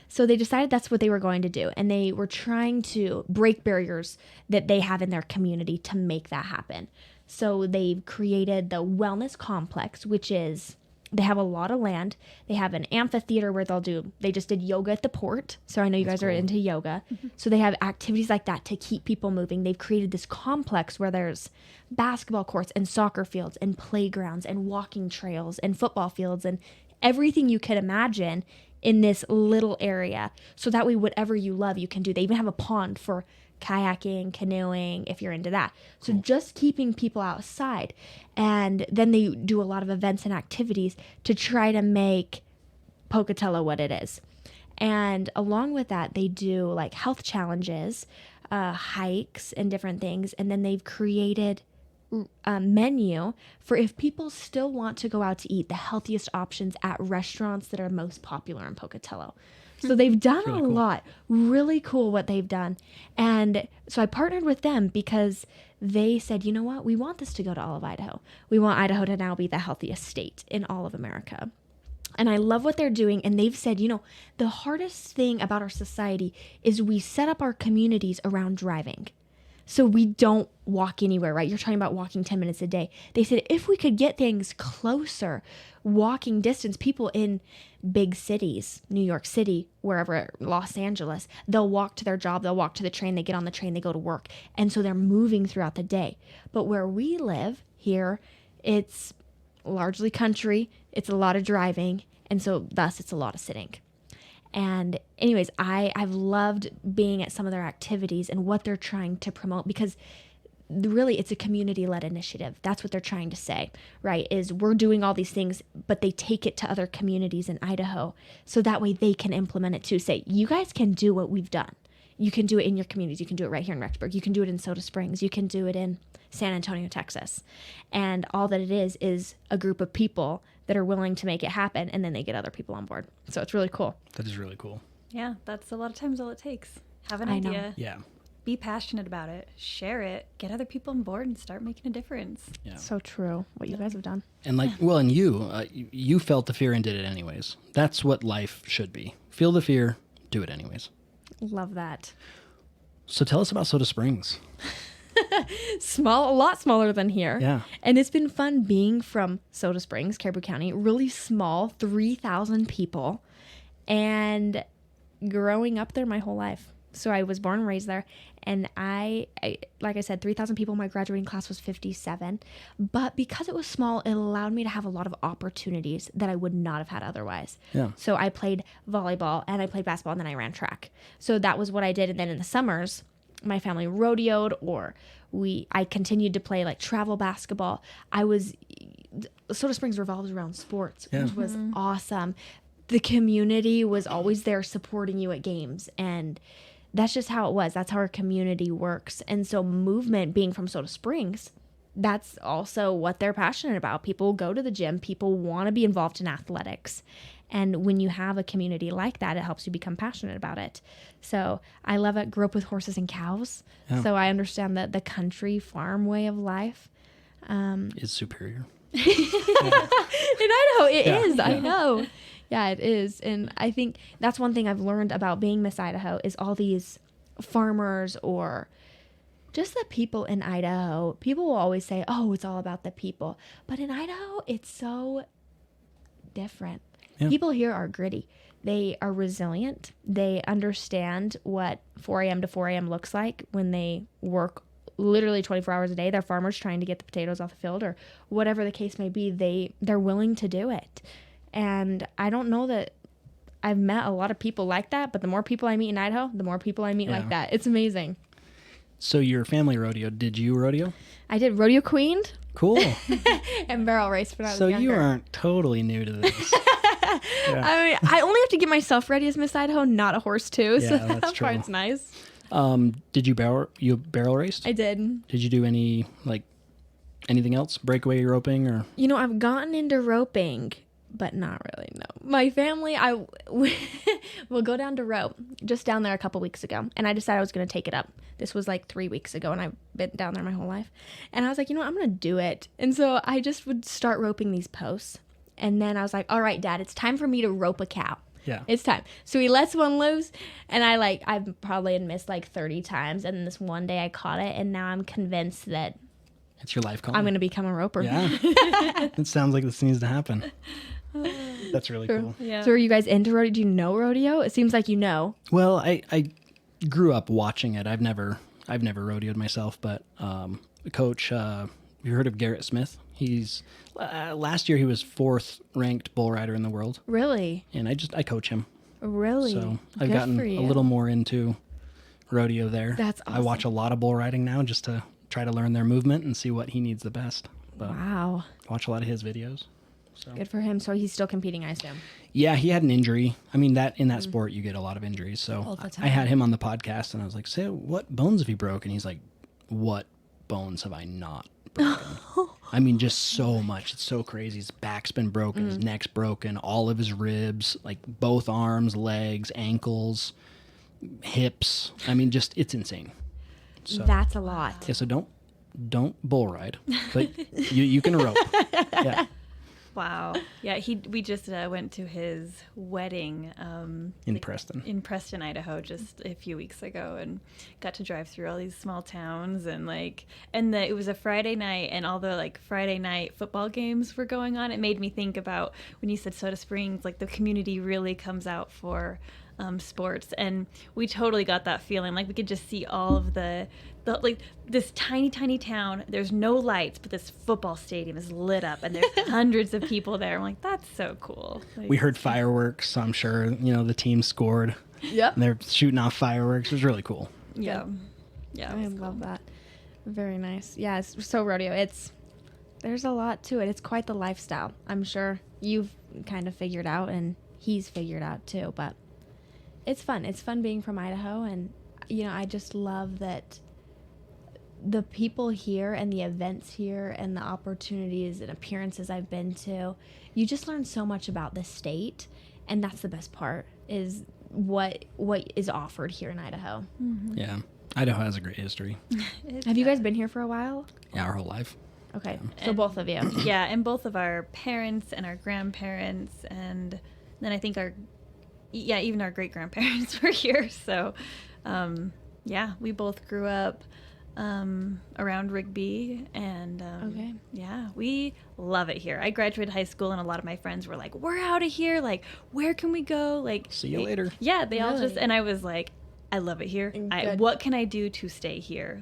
So they decided that's what they were going to do. And they were trying to break barriers that they have in their community to make that happen. So they've created the Wellness Complex, which is, they have a lot of land. They have an amphitheater where they just did yoga at the port. So I know you guys are into yoga. So they have activities like that to keep people moving. They've created this complex where there's basketball courts and soccer fields and playgrounds and walking trails and football fields and everything you could imagine in this little area. So that way, whatever you love, you can do. They even have a pond for kayaking, canoeing, if you're into that. So just keeping people outside. And then they do a lot of events and activities to try to make Pocatello what it is. And along with that, they do like health challenges, hikes, and different things. And then they've created a menu for if people still want to go out to eat, the healthiest options at restaurants that are most popular in Pocatello. So they've done a lot. Really cool what they've done. And so I partnered with them because they said, you know what? We want this to go to all of Idaho. We want Idaho to now be the healthiest state in all of America. And I love what they're doing. And they've said, the hardest thing about our society is we set up our communities around driving. So we don't walk anywhere, right? You're talking about walking 10 minutes a day. They said if we could get things closer, walking distance, people in big cities, New York City, wherever, Los Angeles, they'll walk to their job, they'll walk to the train, they get on the train, they go to work. And so they're moving throughout the day. But where we live here, it's largely country, it's a lot of driving, and so thus it's a lot of sitting. And anyways, I've loved being at some of their activities and what they're trying to promote because really it's a community-led initiative. That's what they're trying to say, right? Is we're doing all these things, but they take it to other communities in Idaho. So that way they can implement it too. Say, you guys can do what we've done. You can do it in your communities. You can do it right here in Rexburg. You can do it in Soda Springs. You can do it in San Antonio, Texas. And all that it is a group of people that are willing to make it happen, and then they get other people on board. So it's really cool. That is really cool. Yeah, that's a lot of times all it takes. Have an I idea. know. Yeah. Be passionate about it. Share it. Get other people on board and start making a difference. Yeah. So true, what you guys have done. And and you felt the fear and did it anyways. That's what life should be. Feel the fear, do it anyways. Love that. So tell us about Soda Springs. A lot smaller than here. Yeah. And it's been fun being from Soda Springs, Caribou County, really small, 3,000 people, and growing up there my whole life. So I was born and raised there, and I like I said, 3,000 people. My graduating class was 57, but because it was small, it allowed me to have a lot of opportunities that I would not have had otherwise. Yeah. So I played volleyball, and I played basketball, and then I ran track. So that was what I did, and then in the summers, my family rodeoed, or I continued to play like travel basketball. Soda Springs revolves around sports, which was awesome. The community was always there supporting you at games, and that's just how it was. That's how our community works. And so movement, being from Soda Springs, that's also what they're passionate about. People go to the gym. People want to be involved in athletics. And when you have a community like that, it helps you become passionate about it. So I love it. Grew up with horses and cows. Yeah. So I understand that the country farm way of life Is superior. in Idaho, it is. Yeah. I know. Yeah, it is. And I think that's one thing I've learned about being Miss Idaho is all these farmers or just the people in Idaho. People will always say, oh, it's all about the people. But in Idaho, it's so different. Yeah. People here are gritty. They are resilient. They understand what 4 a.m. to 4 a.m. looks like when they work literally 24 hours a day. They're farmers trying to get the potatoes off the field or whatever the case may be. They're willing to do it. And I don't know that I've met a lot of people like that, but the more people I meet in Idaho, the more people I meet like that. It's amazing. So your family rodeo, did you rodeo? I did rodeo queened Cool. and barrel raced when I was So younger. you aren't totally new to this. Yeah. I mean, I only have to get myself ready as Miss Idaho, not a horse too. So Yeah, that's that true. part's nice. Did you barrel raced? I did. Did you do anything else? Breakaway roping or? I've gotten into roping, but not really, no. My family, will go down to rope, just down there a couple weeks ago, and I decided I was going to take it up. This was like 3 weeks ago, and I've been down there my whole life. And I was like, you know what, I'm going to do it. And so I just would start roping these posts. And then I was like, all right, Dad, it's time for me to rope a cow. Yeah. It's time. So he lets one loose, and I've probably missed like 30 times. And this one day I caught it, and now I'm convinced that It's your life calling. I'm going to become a roper. Yeah. It sounds like this needs to happen. That's really cool. Yeah. So are you guys into rodeo? Do you know rodeo? It seems like you know. Well, I grew up watching it. I've never rodeoed myself, but coach, you heard of Garrett Smith? He's last year he was 4th ranked bull rider in the world, Really? and I coach him. Really? So I've Good gotten for you. a little more into rodeo there. That's I watch a lot of bull riding now just to try to learn their movement and see what he needs the best. But Wow. watch a lot of his videos. So Good for him. So he's still competing, I assume. yeah, he had an injury. I mean, that in that sport you get a lot of injuries. So All the I had time. him on the podcast, and I was like, "So what bones have you broken?" He's like, "What bones have I not broken?" I mean, just so much. It's so crazy. His back's been broken, his neck's broken, all of his ribs, like both arms, legs, ankles, hips. I mean, just it's insane. So That's a lot. yeah, so don't bull ride, but you can rope. Yeah, Wow. Yeah, we just went to his wedding in Preston. in Preston, Idaho, just a few weeks ago, and got to drive through all these small towns, and it was a Friday night, and all the Friday night football games were going on. It made me think about when you said Soda Springs, the community really comes out for sports, and we totally got that feeling. We could just see all of the this tiny town. There's no lights, but this football stadium is lit up, and there's hundreds of people there. I'm like, that's so cool. We heard fireworks, so I'm sure the team scored. Yep. And they're shooting off fireworks. It was really cool. Yeah, yeah. I love that. Very nice. Yeah, so rodeo, there's a lot to it. It's quite the lifestyle. I'm sure you've kind of figured out, and he's figured out too, but it's fun. It's fun being from Idaho, and I just love that the people here and the events here and the opportunities and appearances I've been to, you just learn so much about the state, and that's the best part, is what is offered here in Idaho. Yeah. Idaho has a great history. Have you guys been here for a while? Yeah, our whole life. Okay, so both of you. Yeah, and both of our parents and our grandparents, and then I think even our great grandparents were here. So, yeah, we both grew up around Rigby, and Okay. yeah, we love it here. I graduated high school, and a lot of my friends were like, "We're out of here. Where can we go?" See you later. Yeah, they all Really? just, and I was like, "I love it here. Good. What can I do to stay here?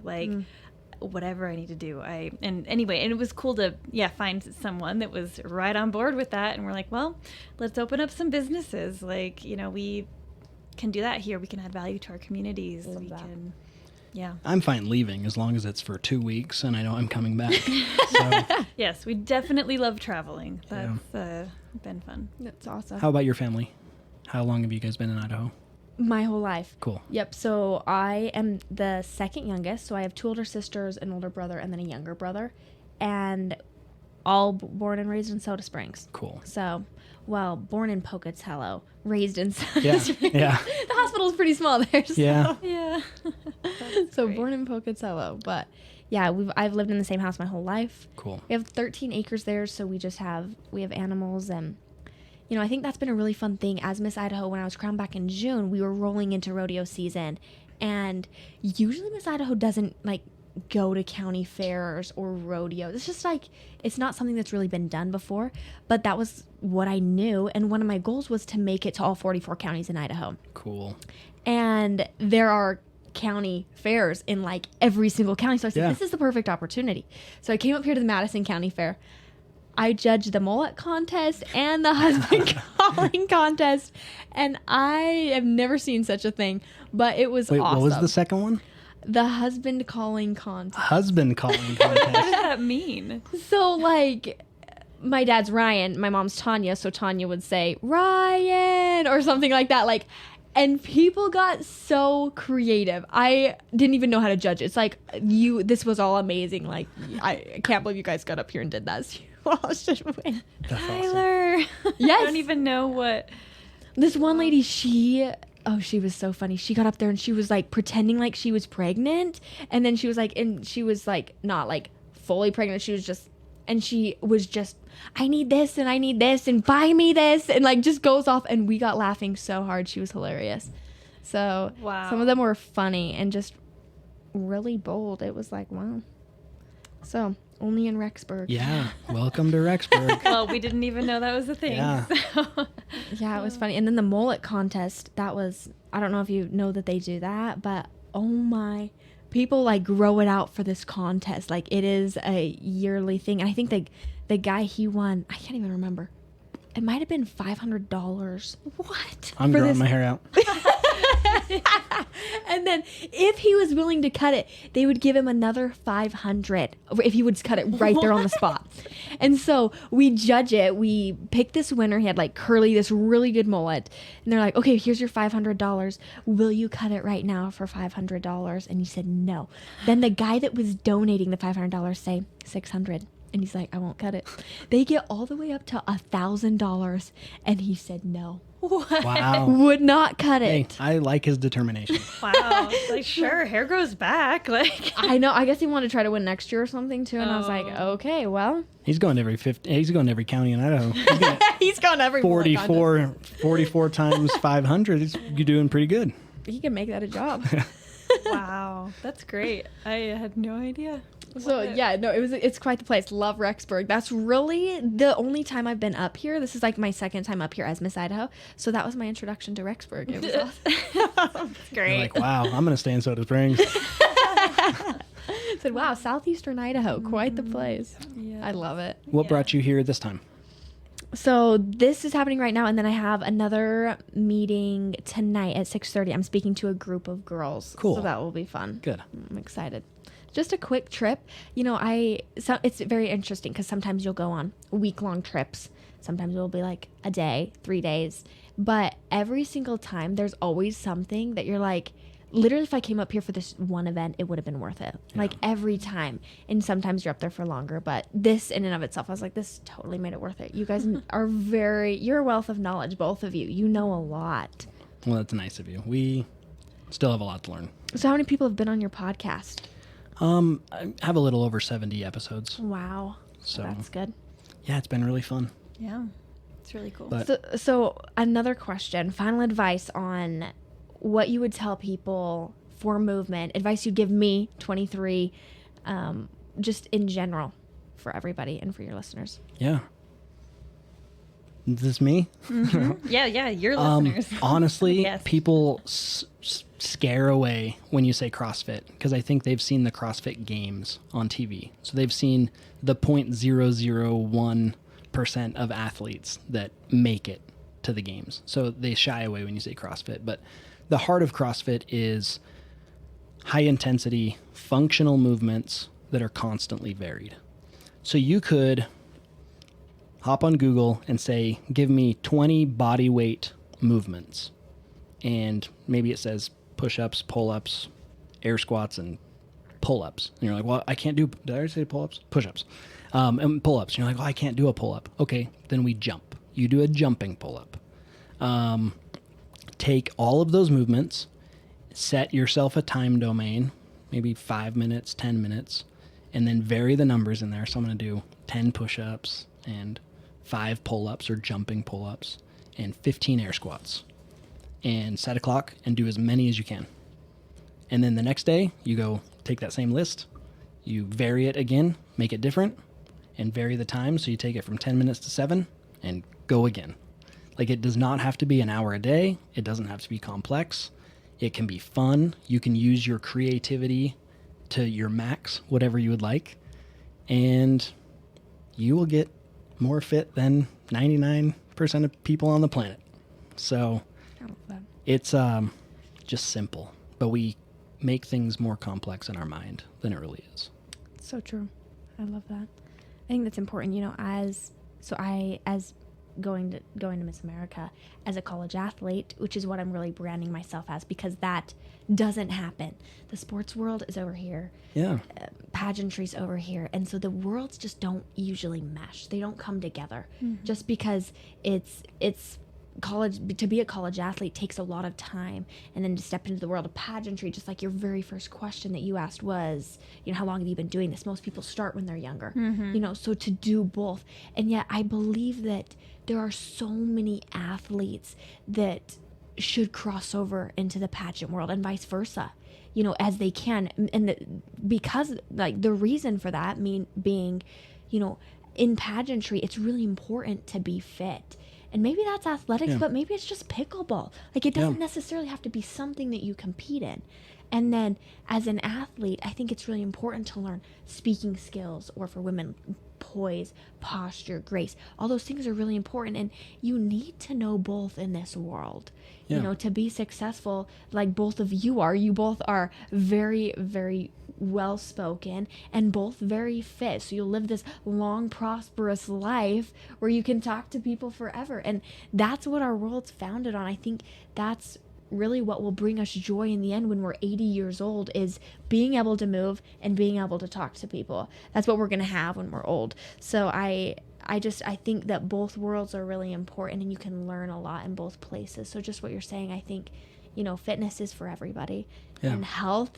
Whatever I need to do." And it was cool to find someone that was right on board with that, and we're like, well, let's open up some businesses. We can do that here. We can add value to our communities. Love We that. can, yeah. I'm fine leaving as long as it's for 2 weeks and I know I'm coming back. So, Yes, we definitely love traveling. That's been fun. That's awesome. how about your family? How long have you guys been in Idaho? My whole life. Cool. Yep. So I am the second youngest. So I have 2 older sisters, an older brother, and then a younger brother, and all born and raised in Soda Springs. Cool. So, born in Pocatello, raised in Soda Yeah. Springs. Yeah. The hospital's pretty small there. So. Yeah. Yeah. So great. born in Pocatello, but yeah, I've lived in the same house my whole life. Cool. We have 13 acres there, so we have animals, and I think that's been a really fun thing. As Miss Idaho, when I was crowned back in June, we were rolling into rodeo season, and usually Miss Idaho doesn't go to county fairs or rodeos. It's just it's not something that's really been done before, but that was what I knew, and one of my goals was to make it to all 44 counties in Idaho. Cool. And there are county fairs in every single county. So I said, this is the perfect opportunity. So I came up here to the Madison County Fair. I judged the mullet contest and the husband calling contest. And I have never seen such a thing, but it was Wait, awesome. what was the second one? The husband calling contest. Husband calling What contest. does that mean? So my dad's Ryan, my mom's Tanya. So Tanya would say, Ryan, or something like that. And people got so creative. I didn't even know how to judge it. It's this was all amazing. I can't believe you guys got up here and did that. So all should win. That's awesome. Tyler. Yes. I don't even know what. This one lady, she was so funny. She got up there and she was like pretending like she was pregnant. And then she was like, not like fully pregnant. She was just, I need this and buy me this. And like just goes off. And we got laughing so hard. She was hilarious. So Wow. some of them were funny and just really bold. It was like, wow. So only in Rexburg. Yeah. Welcome to Rexburg. Well, we didn't even know that was a thing. Yeah. So. Yeah, it was funny. And then the mullet contest, that was, I don't know if you know that they do that, but oh my, people like grow it out for this contest. Like it is a yearly thing. And I think the guy, he won, I can't even remember. It might have been $500. What? I'm For growing this- my hair out. And then if he was willing to cut it, they would give him another $500 if he would cut it right there on the spot. And so we judge it. We pick this winner. He had like curly, this really good mullet. And they're like, okay, here's your $500. Will you cut it right now for $500? And he said, no. Then the guy that was donating the $500 say $600. And he's like, I won't cut it. They get all the way up to $1,000. And he said, no. What? Wow. Would not cut Hey, it. I like his determination. Wow. Like, sure, hair grows back. Like, I know. I guess he wanted to try to win next year or something too. And I was like, Oh. okay, well, He's going to every county in Idaho. He's going he's gone every 44 times 500. You're doing pretty good. He can make that a job. wow. That's great. I had no idea. So Love it. yeah, no, it's quite the place. Love Rexburg. That's really the only time I've been up here. This is like my second time up here as Miss Idaho. So that was my introduction to Rexburg. It was awesome. That's You're great. like, wow, I'm going to stay in Soda Springs. Said, wow, southeastern Idaho, quite the place. Yeah. I love it. What Yeah. brought you here this time? So this is happening right now, and then I have another meeting tonight at 6:30. I'm speaking to a group of girls. Cool. So that will be fun. Good. I'm excited. Just a quick trip. You know, it's very interesting because sometimes you'll go on week-long trips. Sometimes it'll be like a day, 3 days. But every single time, there's always something that you're like, literally, if I came up here for this one event, it would have been worth it. Like every time. And sometimes you're up there for longer. But this in and of itself, I was like, this totally made it worth it. You guys you're a wealth of knowledge, both of you. You know a lot. Well, that's nice of you. We still have a lot to learn. So how many people have been on your podcast? I have a little over 70 episodes. Wow. So That's good. yeah, it's been really fun. Yeah. It's really cool. But So another question, final advice on what you would tell people for movement, advice you'd give me, 23, just in general for everybody and for your listeners. yeah. Is this me? yeah, your listeners. Honestly, Yes. people scare away when you say CrossFit because I think they've seen the CrossFit games on TV. So they've seen the 0.001% of athletes that make it to the games. So they shy away when you say CrossFit. But the heart of CrossFit is high intensity, functional movements that are constantly varied. So you could hop on Google and say, give me 20 body weight movements. And maybe it says push-ups, pull-ups, air squats, and pull-ups. And you're like, well, I can't do, did I already say pull-ups? Push-ups. And pull-ups. And you're like, well, I can't do a pull-up. Okay, then we jump. You do a jumping pull-up. Take all of those movements, set yourself a time domain, maybe 5 minutes, 10 minutes, and then vary the numbers in there. So I'm going to do 10 push-ups and 5 pull-ups or jumping pull-ups and 15 air squats. And set a clock and do as many as you can. And then the next day, you go take that same list, you vary it again, make it different, and vary the time. So you take it from 10 minutes to 7 and go again. Like, it does not have to be an hour a day. It doesn't have to be complex. It can be fun. You can use your creativity to your max, whatever you would like. And you will get more fit than 99% of people on the planet. So I love that. it's just simple, but we make things more complex in our mind than it really is. So true. I love that. I think that's important, you know, as going to Miss America as a college athlete, which is what I'm really branding myself as, because that doesn't happen. The sports world is over here. Yeah. Pageantry's over here. And so the worlds just don't usually mesh. They don't come together. Just because it's college, to be a college athlete takes a lot of time, and then to step into the world of pageantry, just like your very first question that you asked was, how long have you been doing this? Most people start when they're younger, so to do both. And yet I believe that there are so many athletes that should cross over into the pageant world and vice versa, as they can. And because like the reason for that being, in pageantry, it's really important to be fit. And maybe that's athletics, but maybe it's just pickleball. Like, it doesn't necessarily have to be something that you compete in. And then as an athlete, I think it's really important to learn speaking skills, or for women, poise, posture, grace. All those things are really important. And you need to know both in this world, to be successful, like both of you are. You both are very, very well-spoken and both very fit. So you'll live this long, prosperous life where you can talk to people forever. And that's what our world's founded on. I think that's really what will bring us joy in the end when we're 80 years old, is being able to move and being able to talk to people. That's what we're going to have when we're old. So I think that both worlds are really important, and you can learn a lot in both places. So just what you're saying, I think, fitness is for everybody, and health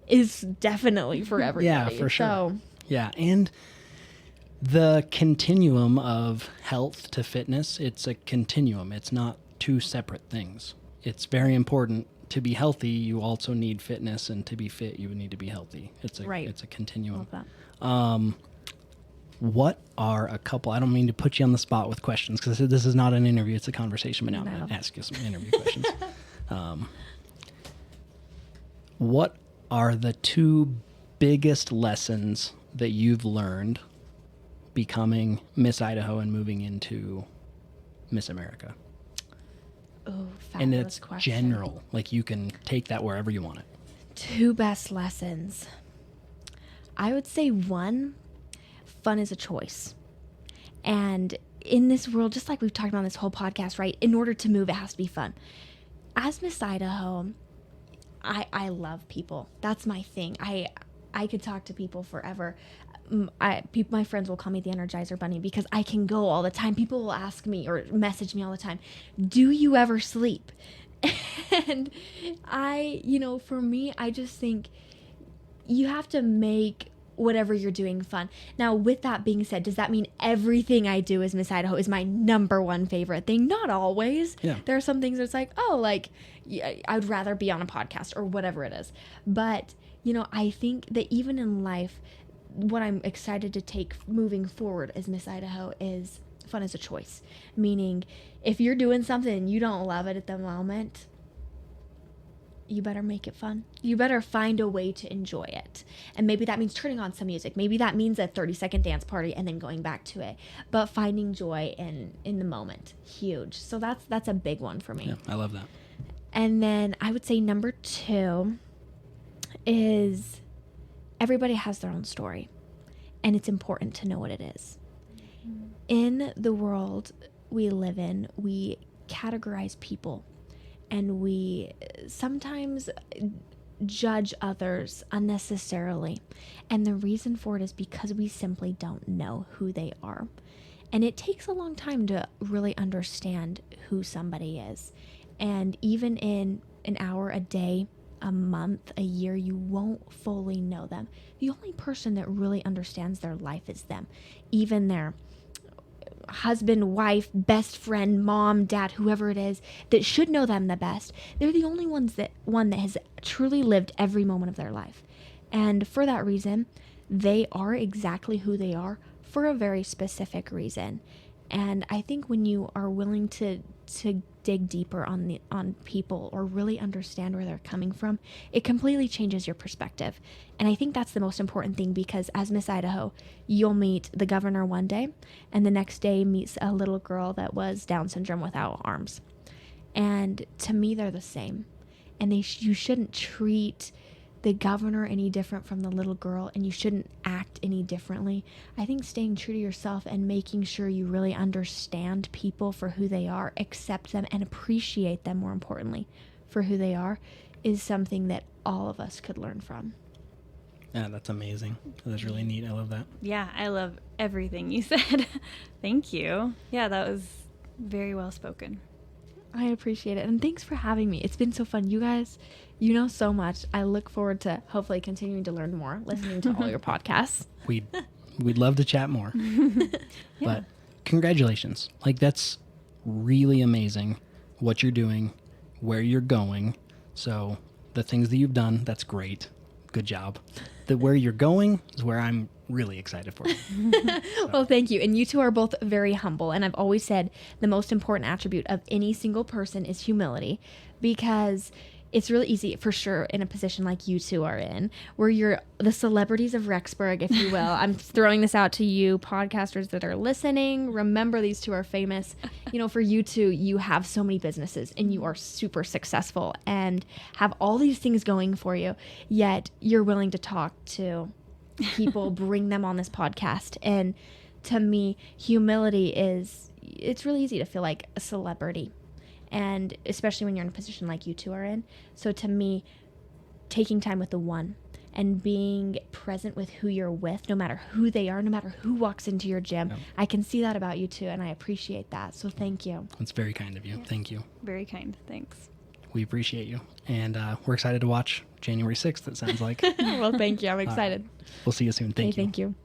is definitely for everybody. Yeah, for sure. Yeah, and the continuum of health to fitness, it's a continuum. It's not two separate things. It's very important to be healthy. You also need fitness, and to be fit, you would need to be healthy. It's a continuum. Love that. What are a couple, I don't mean to put you on the spot with questions, because this is not an interview, it's a conversation, but now I'm going to ask you some interview questions. What are the two biggest lessons that you've learned becoming Miss Idaho and moving into Miss America? Oh, fabulous and it's question. general, like you can take that wherever you want it. Two best lessons. I would say one, fun is a choice. And in this world, just like we've talked about in this whole podcast, right? In order to move, it has to be fun. As Miss Idaho, I love people. That's my thing. I could talk to people forever. My friends will call me the Energizer Bunny because I can go all the time. People will ask me or message me all the time, do you ever sleep? And for me, I just think you have to make whatever you're doing fun. Now, with that being said, does that mean everything I do as Miss Idaho is my number one favorite thing? Not always. Yeah. There are some things that's like, I'd rather be on a podcast or whatever it is. But, I think that even in life, what I'm excited to take moving forward as Miss Idaho is fun as a choice. Meaning, if you're doing something and you don't love it at the moment, you better make it fun. You better find a way to enjoy it. And maybe that means turning on some music. Maybe that means a 30-second dance party and then going back to it. But finding joy in the moment, huge. So that's a big one for me. Yeah, I love that. And then I would say number 2 is everybody has their own story. And it's important to know what it is. In the world we live in, we categorize people. And we sometimes judge others unnecessarily. And the reason for it is because we simply don't know who they are. And it takes a long time to really understand who somebody is. And even in an hour, a day, a month, a year, you won't fully know them. The only person that really understands their life is them. Even their husband, wife, best friend, mom, dad, whoever it is that should know them the best. They're the only one that has truly lived every moment of their life. And for that reason, they are exactly who they are for a very specific reason. And I think when you are willing to dig deeper on people or really understand where they're coming from, it completely changes your perspective. And I think that's the most important thing, because as Miss Idaho, you'll meet the governor one day and the next day meets a little girl that was Down syndrome without arms. And to me, they're the same. And you shouldn't treat the governor any different from the little girl, and you shouldn't act any differently. I think staying true to yourself and making sure you really understand people for who they are, accept them, and appreciate them, more importantly, for who they are, is something that all of us could learn from. Yeah, that's amazing. That's really neat. I love that. Yeah, I love everything you said. Thank you. Yeah, that was very well spoken. I appreciate it. And thanks for having me. It's been so fun. You guys, you know so much. I look forward to hopefully continuing to learn more, listening to all your podcasts. We'd love to chat more. But congratulations. Like, that's really amazing what you're doing, where you're going. So the things that you've done, that's great. Good job. Where you're going is where I'm really excited for you. Well, thank you. And you two are both very humble. And I've always said the most important attribute of any single person is humility, because it's really easy, for sure, in a position like you two are in, where you're the celebrities of Rexburg, if you will. I'm throwing this out to you podcasters that are listening. Remember, these two are famous. You know, for you two, you have so many businesses and you are super successful and have all these things going for you, yet you're willing to talk to people, bring them on this podcast. And to me, humility it's really easy to feel like a celebrity. And especially when you're in a position like you two are in. So to me, taking time with the one and being present with who you're with, no matter who they are, no matter who walks into your gym, I can see that about you two, and I appreciate that. So thank you. It's very kind of you. Yes. Thank you. Very kind. Thanks. We appreciate you. And we're excited to watch January 6th, it sounds like. Well, thank you. I'm excited. We'll see you soon. Thank you. Thank you.